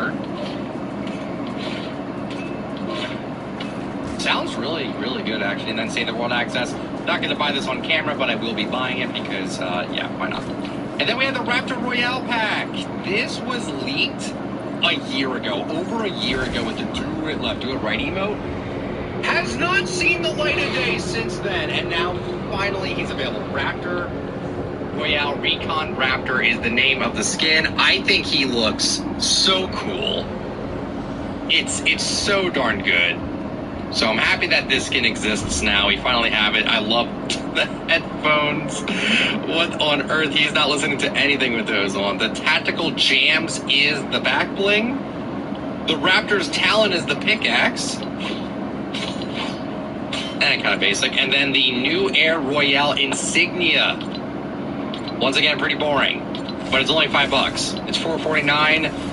sure. Sounds really, really good, actually. And then say the World Access. Not going to buy this on camera, but I will be buying it because, yeah, why not? And then we have the Raptor Royale Pack. This was leaked a year ago, over a year ago, with the do it left, do it right emote. Has not seen the light of day since then, and now finally he's available. Raptor Royale Recon Raptor is the name of the skin. I think he looks so cool. It's so darn good. So I'm happy that this skin exists now. We finally have it. I love the headphones. What on earth? He's not listening to anything with those on. The Tactical Jams is the back bling. The Raptor's Talon is the pickaxe. And kind of basic. And then the new Air Royale Insignia. Once again, pretty boring. But it's only $5. It's $4.49.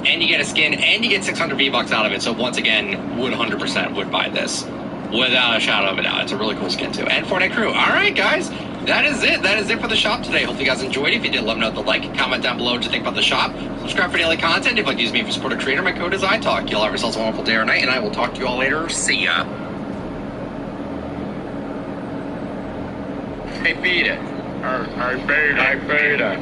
And you get a skin, and you get 600 V-Bucks out of it. So once again, would 100% would buy this. Without a shadow of a doubt. It's a really cool skin, too. And Fortnite crew. All right, guys. That is it. That is it for the shop today. Hope you guys enjoyed it. If you did, let me know with the like. Comment down below what you think about the shop. Subscribe for daily content. If you'd like to use me for support a creator, my code is iTalk. You'll have yourselves a wonderful day or night, and I will talk to you all later. See ya. Hey, beat it. I beat it.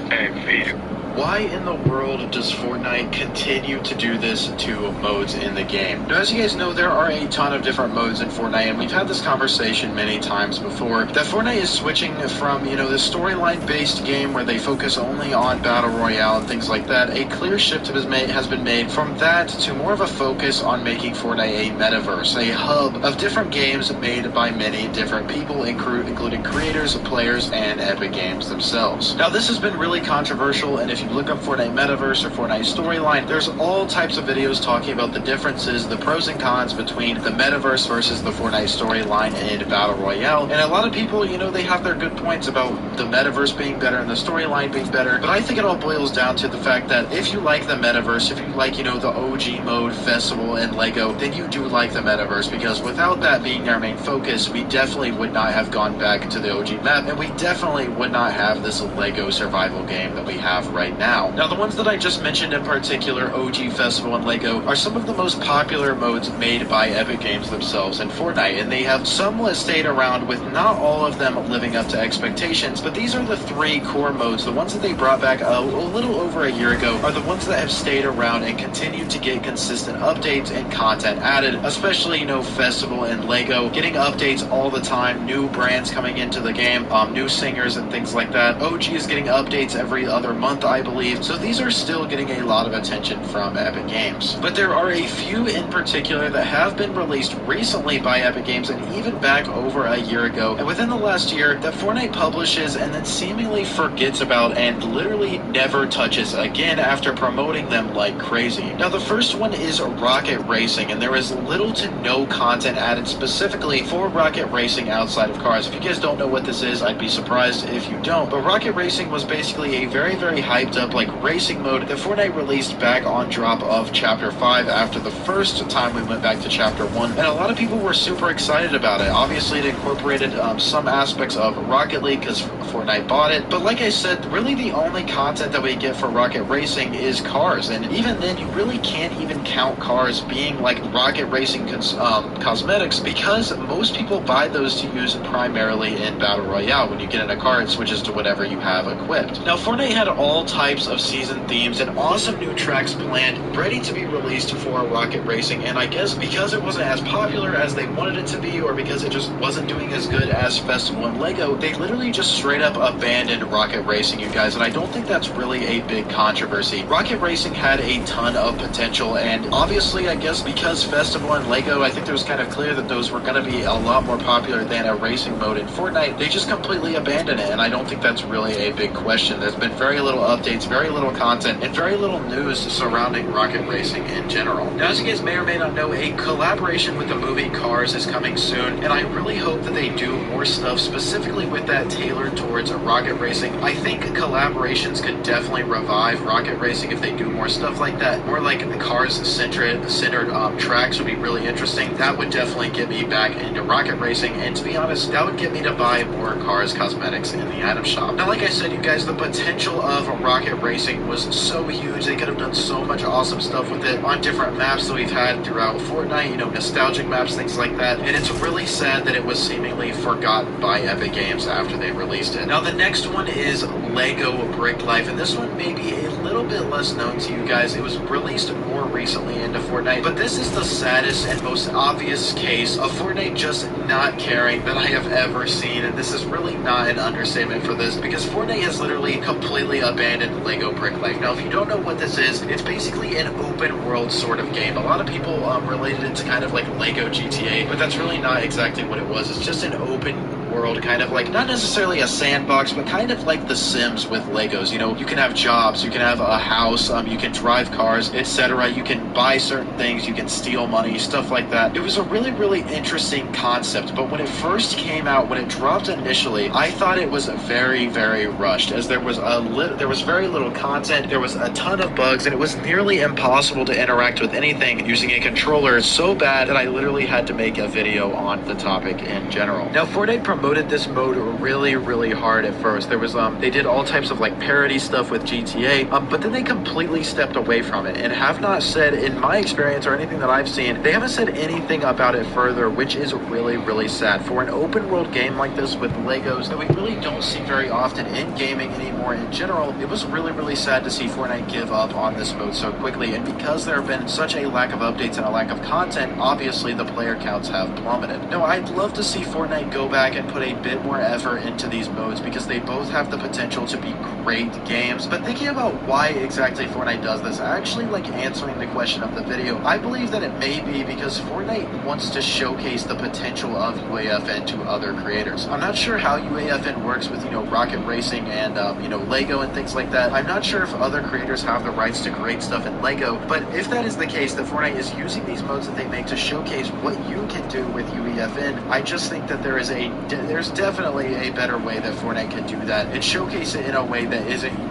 Hey, beat it. Why in the world does Fortnite continue to do this to modes in the game? Now, as you guys know, there are a ton of different modes in Fortnite, and we've had this conversation many times before, that Fortnite is switching from, the storyline-based game where they focus only on Battle Royale and things like that. A clear shift has been made from that to more of a focus on making Fortnite a metaverse, a hub of different games made by many different people, including creators, players, and Epic Games themselves. Now, this has been really controversial, and if you look up Fortnite Metaverse or Fortnite Storyline, there's all types of videos talking about the differences, the pros and cons between the Metaverse versus the Fortnite Storyline and Battle Royale. And a lot of people, they have their good points about the Metaverse being better and the Storyline being better. But I think it all boils down to the fact that if you like the Metaverse, if you like, the OG mode, Festival, and Lego, then you do like the Metaverse, because without that being our main focus, we definitely would not have gone back to the OG map, and we definitely would not have this Lego survival game that we have right now. Now, the ones that I just mentioned in particular, OG, Festival, and Lego, are some of the most popular modes made by Epic Games themselves in Fortnite, and they have somewhat stayed around, with not all of them living up to expectations, but these are the three core modes. The ones that they brought back a little over a year ago are the ones that have stayed around and continue to get consistent updates and content added, especially, Festival and Lego, getting updates all the time, new brands coming into the game, new singers and things like that. OG is getting updates every other month, I believe. So these are still getting a lot of attention from Epic Games. But there are a few in particular that have been released recently by Epic Games, and even back over a year ago, and within the last year, that Fortnite publishes and then seemingly forgets about and literally never touches again after promoting them like crazy. Now, the first one is Rocket Racing, and there is little to no content added specifically for Rocket Racing outside of cars. If you guys don't know what this is, I'd be surprised if you don't. But Rocket Racing was basically a very, very hyped up racing mode that Fortnite released back on drop of Chapter 5 after the first time we went back to Chapter 1, and a lot of people were super excited about it. Obviously, it incorporated some aspects of Rocket League because Fortnite bought it, but like I said, really the only content that we get for Rocket Racing is cars, and even then, you really can't even count cars being like Rocket Racing cosmetics, because most people buy those to use primarily in Battle Royale. When you get in a car, it switches to whatever you have equipped. Now, Fortnite had all types of season themes and awesome new tracks planned, ready to be released for Rocket Racing, and I guess because it wasn't as popular as they wanted it to be, or because it just wasn't doing as good as Festival and Lego, they literally just straight up abandoned Rocket Racing, you guys, and I don't think that's really a big controversy. Rocket Racing had a ton of potential, and obviously, I guess because Festival and Lego, I think it was kind of clear that those were going to be a lot more popular than a racing mode in Fortnite, they just completely abandoned it, and I don't think that's really a big question. There's been very little updates, very little content, and very little news surrounding Rocket Racing in general. Now, as you guys may or may not know, a collaboration with the movie Cars is coming soon, and I really hope that they do more stuff specifically with that tailored towards rocket racing. I think collaborations could definitely revive rocket racing if they do more stuff like that. More like the cars-centered tracks would be really interesting. That would definitely get me back into rocket racing, and to be honest, that would get me to buy more cars cosmetics in the item shop. Now, like I said, you guys, the potential of rocket racing was so huge. They could have done so much awesome stuff with it on different maps that we've had throughout Fortnite, you know, nostalgic maps, things like that. And it's really sad that it was seemingly forgotten by Epic Games after they released it. Now, the next one is Lego Brick Life, and this one may be a little bit less known to you guys. It was released more recently into Fortnite, but this is the saddest and most obvious case of Fortnite just not caring that I have ever seen, and this is really not an understatement for this, because Fortnite has literally completely abandoned Lego Brick Life. Now, if you don't know what this is, it's basically an open world sort of game. A lot of people related it to kind of like Lego GTA, but that's really not exactly what it was. It's just an open world, kind of like, not necessarily a sandbox, but kind of like The Sims with Legos. You know, you can have jobs, you can have a house, you can drive cars, etc. You can buy certain things, you can steal money, stuff like that. It was a really, really interesting concept, but when it first came out, when it dropped initially, I thought it was very, very rushed, as there was very little content, there was a ton of bugs, and it was nearly impossible to interact with anything using a controller so bad that I literally had to make a video on the topic in general. Now, Fortnite promoted this mode really, really hard at first. There was they did all types of like parody stuff with GTA, but then they completely stepped away from it and have not said, in my experience or anything that I've seen, they haven't said anything about it further, which is really, really sad. For an open world game like this with Legos that we really don't see very often in gaming anymore in general, it was really, really sad to see Fortnite give up on this mode so quickly. And because there have been such a lack of updates and a lack of content, obviously the player counts have plummeted. Now, I'd love to see Fortnite go back and put a bit more effort into these modes, because they both have the potential to be great games. But thinking about why exactly Fortnite does this, I actually like answering the question of the video. I believe that it may be because Fortnite wants to showcase the potential of UAFN to other creators. I'm not sure how UAFN works with, you know, rocket racing and, you know, Lego and things like that. I'm not sure if other creators have the rights to create stuff in Lego, but if that is the case, that Fortnite is using these modes that they make to showcase what you can do with UEFN, I just think that there's definitely a better way that Fortnite can do that and showcase it in a way that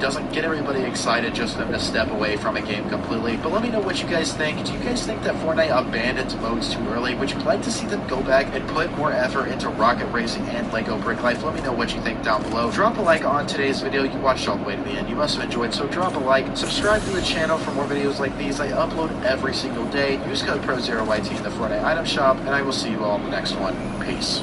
doesn't get everybody excited just for them to step away from a game completely. But let me know what you guys think. Do you guys think that Fortnite abandons modes too early? Would you like to see them go back and put more effort into rocket racing and Lego Brick Life? Let me know what you think down below. Drop a like on today's video. You watched all the way to the end. You must have enjoyed, so drop a like. Subscribe to the channel for more videos like these. I upload every single day. Use code PRO0YT in the Fortnite item shop, and I will see you all in the next one. Peace.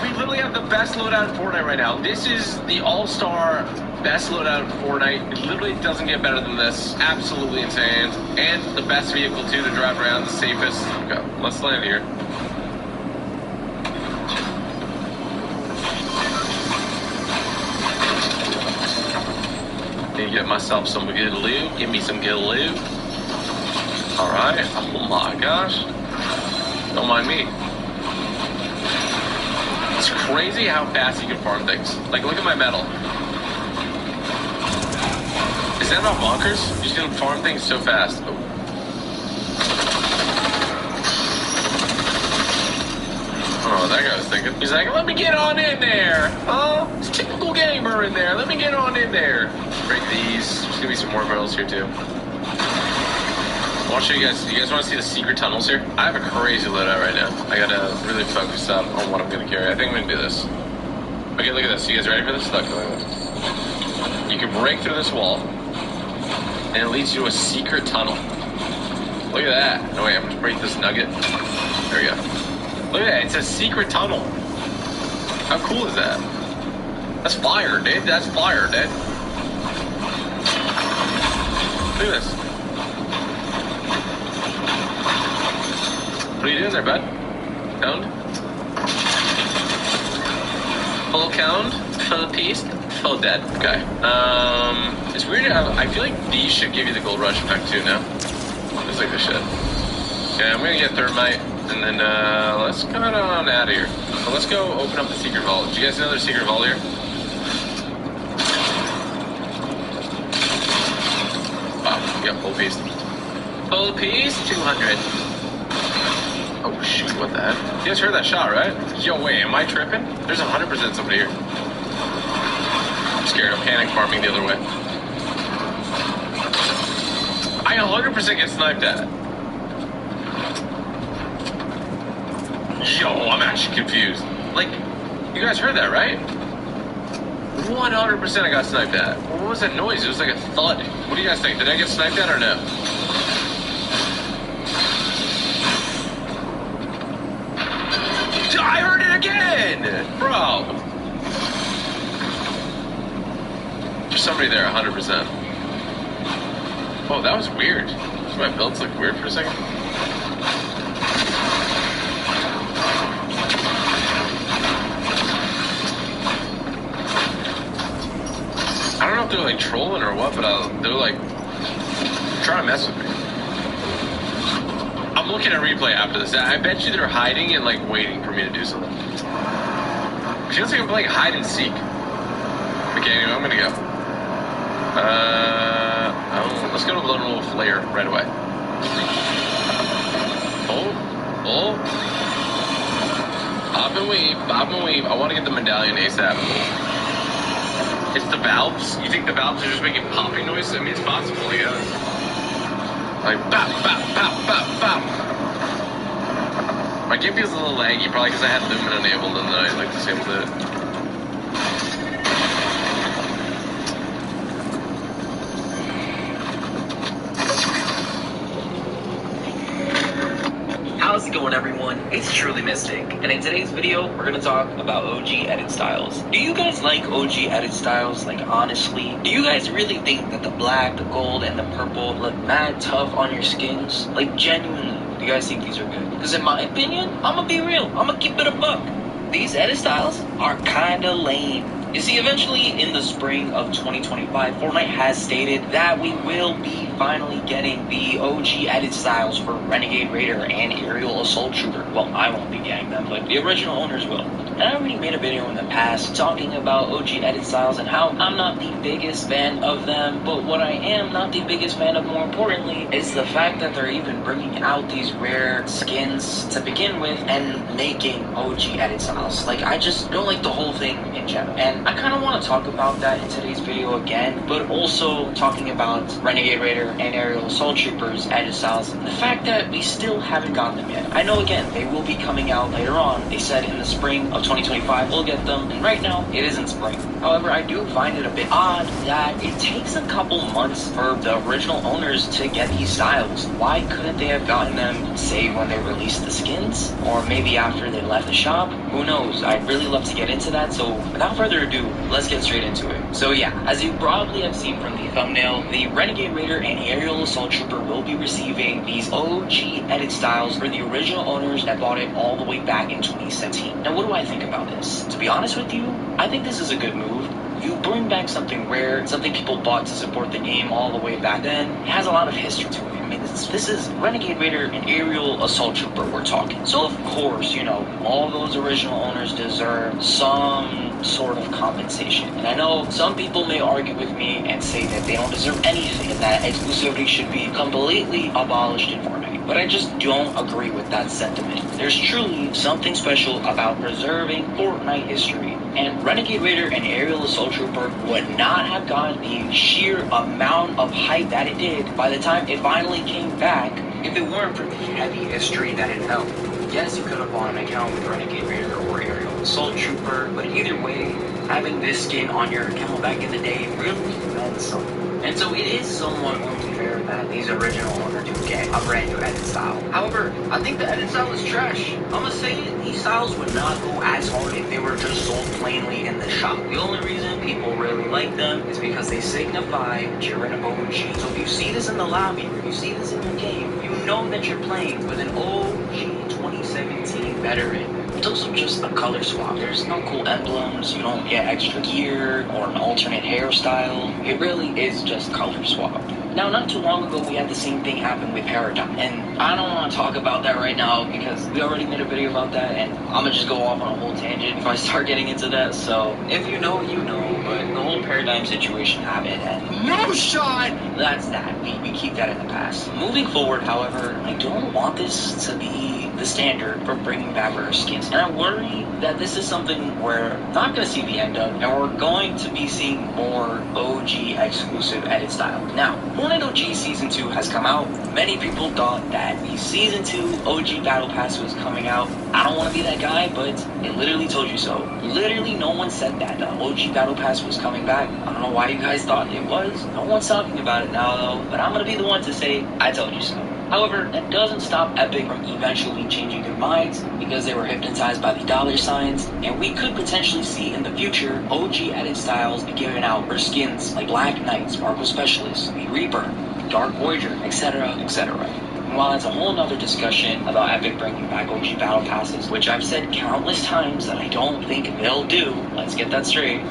We literally have the best loadout in Fortnite right now. This is the all-star best loadout in Fortnite. It literally doesn't get better than this. Absolutely insane. And the best vehicle, too, to drive around, the safest. Okay, let's land here. Need to get myself some good loot. Give me some good loot. Alright. Oh my gosh. Don't mind me. It's crazy how fast you can farm things. Like, look at my metal. Is that not bonkers? You just can farm things so fast. Oh. Oh, that guy was thinking. He's like, let me get on in there. Oh, it's a typical gamer in there. Let me get on in there. Break these. There's gonna be some more barrels here too. I want to show you guys. You guys want to see the secret tunnels here? I have a crazy loadout right now. I gotta really focus up on what I'm gonna carry. I think I'm gonna do this. Okay, look at this. You guys ready for this? Look. You can break through this wall, and it leads you to a secret tunnel. Look at that. No, wait, I'm gonna break this nugget. There we go. Look at that. It's a secret tunnel. How cool is that? That's fire, dude. That's fire, dude. Look at this. What are you doing there, bud? Count? Full count? Full piece? Full dead. Okay. It's weird. I feel like these should give you the gold rush effect too now. Looks like they should. Okay, I'm gonna get thermite, and then let's come on out of here. So let's go open up the secret vault. Do you guys know there's a secret vault here? Wow, yeah, full piece. Full piece, 200. Oh, shoot, what the heck? You guys heard that shot, right? Yo, wait, am I tripping? There's 100% somebody here. I'm scared. I'm panic farming the other way. I 100% get sniped at. Yo, I'm actually confused. Like, you guys heard that, right? 100% I got sniped at. What was that noise? It was like a thud. What do you guys think? Did I get sniped at or no? I heard it again! Bro! There's somebody there, 100%. Oh, that was weird. My builds look weird for a second. I don't know if they're like trolling or what, but they're like trying to mess with me. I'm looking at replay after this. I bet you they're hiding and like waiting for me to do something. Feels like I'm playing hide and seek. Okay, anyway, I'm gonna go. Let's go to Lone Wolf Lair right away. Oh. Bob and weave. I want to get the medallion ASAP. It's the valves? You think the valves are just making popping noise? I mean, it's possible, yeah. Like, bop, bop, bop, bop, bop. My game feels a little laggy, probably because I had Lumen enabled and then I like disabled it. How's it going, everyone? It's Truly Mystic, and in today's video, we're gonna talk about OG edit styles. Do you guys like OG edit styles? Like, honestly, do you guys really think that the black, the gold, and the purple look mad tough on your skins? Like, genuinely, do you guys think these are good? Because in my opinion, I'm gonna be real. I'm gonna keep it a buck. These edit styles are kinda lame. You see, eventually in the spring of 2025, Fortnite has stated that we will be finally getting the OG edit styles for Renegade Raider and Aerial Assault Trooper. Well, I won't be getting them, but the original owners will. And I already made a video in the past talking about OG edit styles and how I'm not the biggest fan of them, but what I am not the biggest fan of, more importantly, is the fact that they're even bringing out these rare skins to begin with and making OG edit styles. Like, I just don't like the whole thing in general. And I kind of want to talk about that in today's video again, but also talking about Renegade Raider and Aerial Assault Troopers edit styles, and the fact that we still haven't gotten them yet. I know, again, they will be coming out later on. They said in the spring of 2025 we'll get them, and right now it isn't spring. However, I do find it a bit odd that it takes a couple months for the original owners to get these styles. Why couldn't they have gotten them, say, when they released the skins, or maybe after they left the shop? Who knows? I'd really love to get into that, so without further ado, let's get straight into it. So yeah, as you probably have seen from the thumbnail, the Renegade Raider and Aerial Assault Trooper will be receiving these OG edit styles for the original owners that bought it all the way back in 2017. Now, what do I think about this? To be honest with you, I think this is a good move. You bring back something rare, something people bought to support the game all the way back then. It has a lot of history to it. I mean, this is Renegade Raider and Aerial Assault Trooper we're talking. So of course, you know, all those original owners deserve some sort of compensation. And I know some people may argue with me and say that they don't deserve anything and that exclusivity should be completely abolished in Fortnite. But I just don't agree with that sentiment. There's truly something special about preserving Fortnite history, and Renegade Raider and Aerial Assault Trooper would not have gotten the sheer amount of hype that it did by the time it finally came back if it weren't for the heavy history that it held. Yes, you could have bought an account with Renegade Raider or Aerial Assault Trooper, but either way, having this skin on your account back in the day really meant something. And so it is somewhat unfair that these original owners do get a brand new edit style. However, I think the edit style is trash. I'm gonna say it, these styles would not go as hard if they were just sold plainly in the shop. The only reason people really like them is because they signify that you're an OG. So if you see this in the lobby, or you see this in your game, you know that you're playing with an OG 2017 veteran. It's also just a color swap. There's no cool emblems, you don't get extra gear or an alternate hairstyle. It really is just color swap. Now, not too long ago, we had the same thing happen with Paradigm, and I don't want to talk about that right now because we already made a video about that, and I'm gonna just go off on a whole tangent if I start getting into that. So if you know, you know. But the whole paradigm situation happened, and No shot! that's that. We keep that in the past. Moving forward, however, I don't want this to be the standard for bringing back rare skins, and I worry that this is something we're not going to see the end of, and we're going to be seeing more OG exclusive edit style. Now, Fortnite OG Season 2 has come out. Many people thought that the Season 2 OG Battle Pass was coming out. I don't want to be that guy, but it literally told you so. Literally, no one said that the OG Battle Pass was coming back. I don't know why you guys thought it was. No one's talking about it now, though, but I'm going to be the one to say, I told you so. However, that doesn't stop Epic from eventually changing their minds because they were hypnotized by the dollar signs, and we could potentially see in the future OG edit styles be given out for skins like Black Knight, Sparkle Specialist, the Reaper, Dark Voyager, etc., etc. And while it's a whole nother discussion about Epic bringing back OG Battle Passes, which I've said countless times that I don't think they'll do, let's get that straight.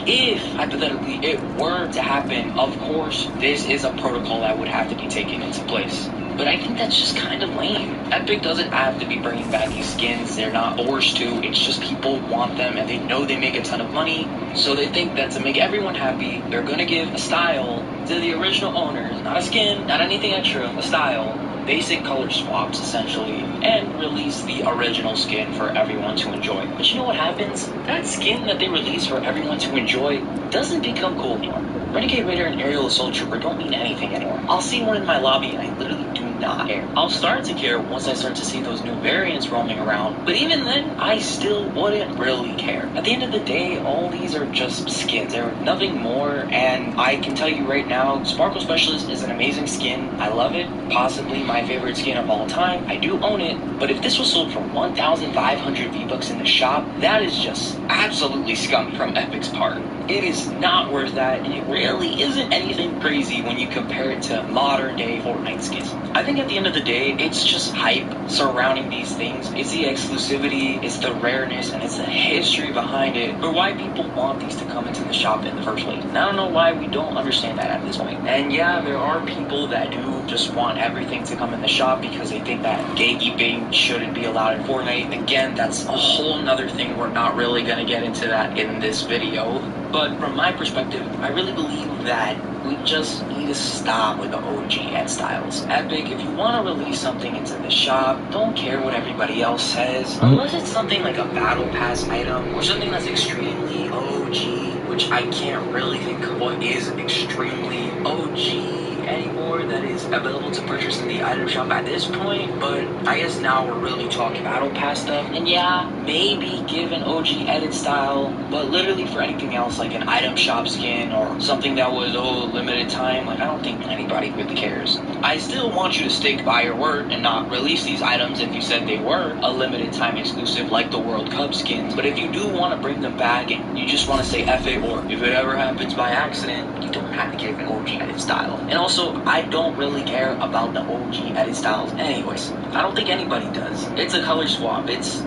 If, hypothetically, it were to happen, of course, this is a protocol that would have to be taken into place. But I think that's just kind of lame. Epic doesn't have to be bringing back these skins. They're not forced to. It's just people want them, and they know they make a ton of money. So they think that to make everyone happy, they're going to give a style to the original owners. Not a skin, not anything extra, a style. Basic color swaps, essentially, and release the original skin for everyone to enjoy. But you know what happens? That skin that they release for everyone to enjoy doesn't become cool anymore. Renegade Raider and Aerial Assault Trooper don't mean anything anymore. I'll see one in my lobby and I literally do not care. I'll start to care once I start to see those new variants roaming around, but even then, I still wouldn't really care. At the end of the day, all these are just skins. They're nothing more, and I can tell you right now, Sparkle Specialist is an amazing skin. I love it. Possibly my favorite skin of all time. I do own it, but if this was sold for 1,500 V-Bucks in the shop, that is just absolutely scum from Epic's part. It is not worth that, and it really isn't anything crazy when you compare it to modern day Fortnite skins. I think at the end of the day, it's just hype surrounding these things. It's the exclusivity, it's the rareness, and it's the history behind it for why people want these to come into the shop in the first place. And I don't know why we don't understand that at this point. And yeah, there are people that do just want everything to come in the shop because they think that gatekeeping shouldn't be allowed in Fortnite. Again, that's a whole nother thing. We're not really going to get into that in this video. But from my perspective, I really believe that we just need to stop with the OG head styles. Epic, if you want to release something into the shop, don't care what everybody else says. Unless it's something like a battle pass item or something that's extremely OG, which I can't really think of what is extremely OG anymore that is available to purchase in the item shop at this point. But I guess now we're really talking battle pass stuff. And yeah, maybe give an OG edit style, but literally for anything else like an item shop skin or something that was limited time, like I don't think anybody really cares. I still want you to stick by your word and not release these items if you said they were a limited time exclusive like the World Cup skins. But if you do want to bring them back and you just want to say F it, or if it ever happens by accident, you don't have to give an OG edit style. And also, I don't really care about the OG edit styles anyways. I don't think anybody does. It's a color swap. It's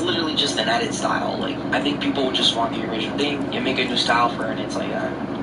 literally just an edit style. Like, I think people just want the original thing. You make a new style for it and it's like,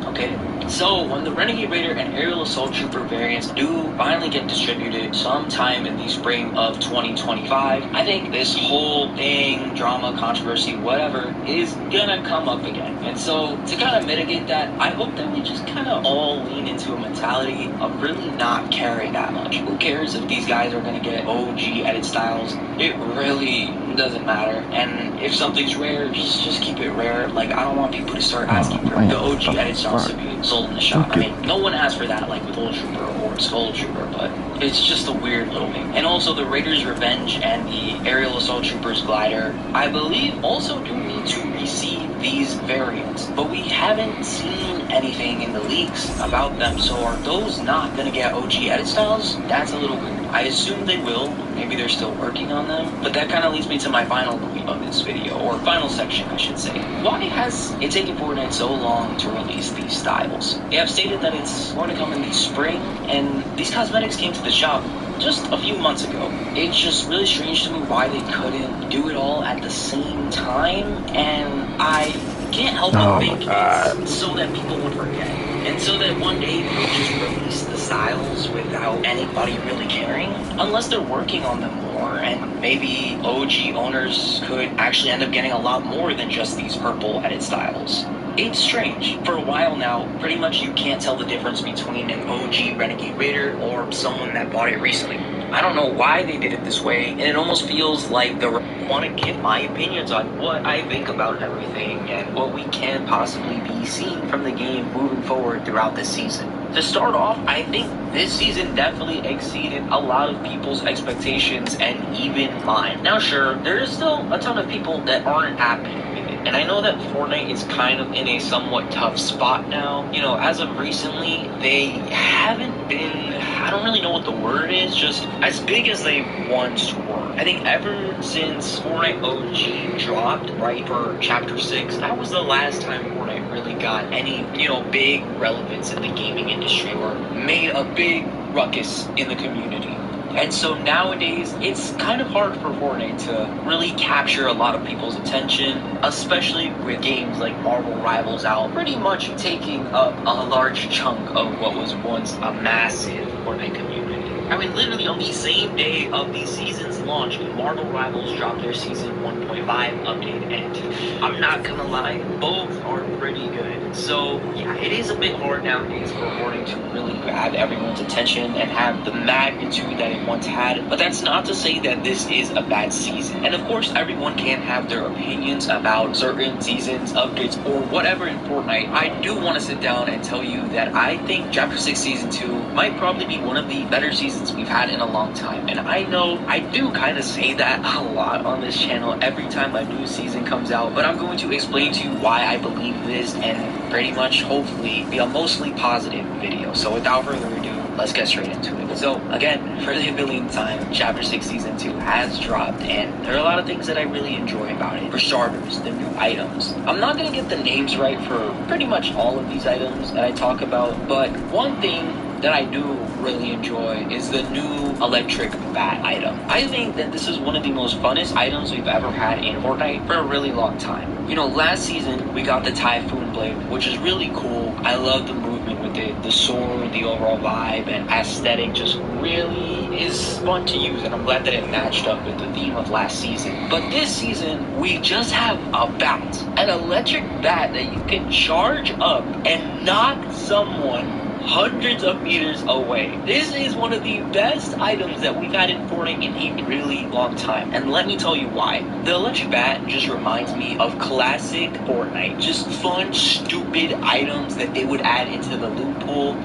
okay. So, when the Renegade Raider and Aerial Assault Trooper variants do finally get distributed sometime in the spring of 2025, I think this whole thing, drama, controversy, whatever, is gonna come up again. And so, to kind of mitigate that, I hope that we just kind of all lean into a mentality of really not caring that much. Who cares if these guys are gonna get OG edit styles? It really doesn't matter. And if something's rare, just keep it rare. Like, I don't want people to start asking for the OG edit styles to be sold in the shop. I mean, no one asked for that, like with Old Trooper or Skull Trooper, but it's just a weird little thing. And also the Raider's Revenge and the Aerial Assault Trooper's Glider, I believe, also do need to receive these variants, but we haven't seen anything in the leaks about them. So are those not gonna get OG edit styles? That's a little weird. I assume they will. Maybe they're still working on them. But that kind of leads me to my final point of this video, or final section, I should say. Why has it taken Fortnite so long to release these styles? They have stated that it's going to come in the spring, and these cosmetics came to the shop just a few months ago. It's just really strange to me why they couldn't do it all at the same time, and I can't help but think it's so that people would forget. And so that one day they'll just release the styles without anybody really caring, unless they're working on them more, and maybe OG owners could actually end up getting a lot more than just these purple edit styles. It's strange. For a while now, pretty much you can't tell the difference between an OG Renegade Raider or someone that bought it recently. I don't know why they did it this way, and it almost feels like they want to get my opinions on what I think about everything and what we can possibly be seeing from the game moving forward throughout this season. To start off, I think this season definitely exceeded a lot of people's expectations and even mine. Now sure, there is still a ton of people that aren't happy with it. And I know that Fortnite is kind of in a somewhat tough spot now. You know, as of recently, they haven't been, I don't really know what the word is, just as big as they once were. I think ever since Fortnite OG dropped, right, for Chapter 6, that was the last time Fortnite really got any, big relevance in the gaming industry or made a big ruckus in the community. And so nowadays, it's kind of hard for Fortnite to really capture a lot of people's attention, especially with games like Marvel Rivals out, pretty much taking up a large chunk of what was once a massive Fortnite community. I mean, literally on the same day of the season's launch, Marvel Rivals dropped their Season 1.5 update, and I'm not gonna lie, both are pretty good. So, yeah, it is a bit hard nowadays for Fortnite to really grab everyone's attention and have the magnitude that it once had. But that's not to say that this is a bad season. And of course, everyone can have their opinions about certain seasons, updates, or whatever in Fortnite. I do want to sit down and tell you that I think Chapter 6 Season 2 might probably be one of the better seasons we've had in a long time. And I know I do kind of say that a lot on this channel every time a new season comes out, but I'm going to explain to you why I believe this and pretty much hopefully be a mostly positive video. So without further ado, let's get straight into it. So again, for the millionth time, Chapter 6 Season 2 has dropped, and there are a lot of things that I really enjoy about it. For starters, the new items. I'm not going to get the names right for pretty much all of these items that I talk about, but one thing that I do really enjoy is the new electric bat item. I think that this is one of the most funnest items we've ever had in Fortnite for a really long time. Last season we got the Typhoon Blade, which is really cool. I love the movement with it, the sword, the overall vibe and aesthetic just really is fun to use, and I'm glad that it matched up with the theme of last season. But this season, we just have a bat, an electric bat that you can charge up and knock someone hundreds of meters away. This is one of the best items that we've had in Fortnite in a really long time. And let me tell you why. The electric bat just reminds me of classic Fortnite. Just fun, stupid items that they would add into the loot pool.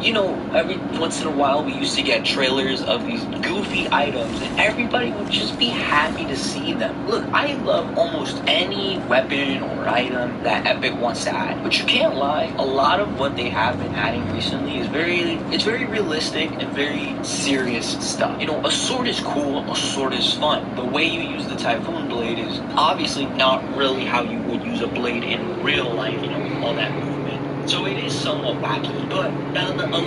Every once in a while we used to get trailers of these goofy items and everybody would just be happy to see them. Look, I love almost any weapon or item that Epic wants to add. But you can't lie, a lot of what they have been adding recently is very realistic and very serious stuff. A sword is cool, a sword is fun. The way you use the Typhoon Blade is obviously not really how you would use a blade in real life, all that movement. So it is somewhat wacky, but now the electric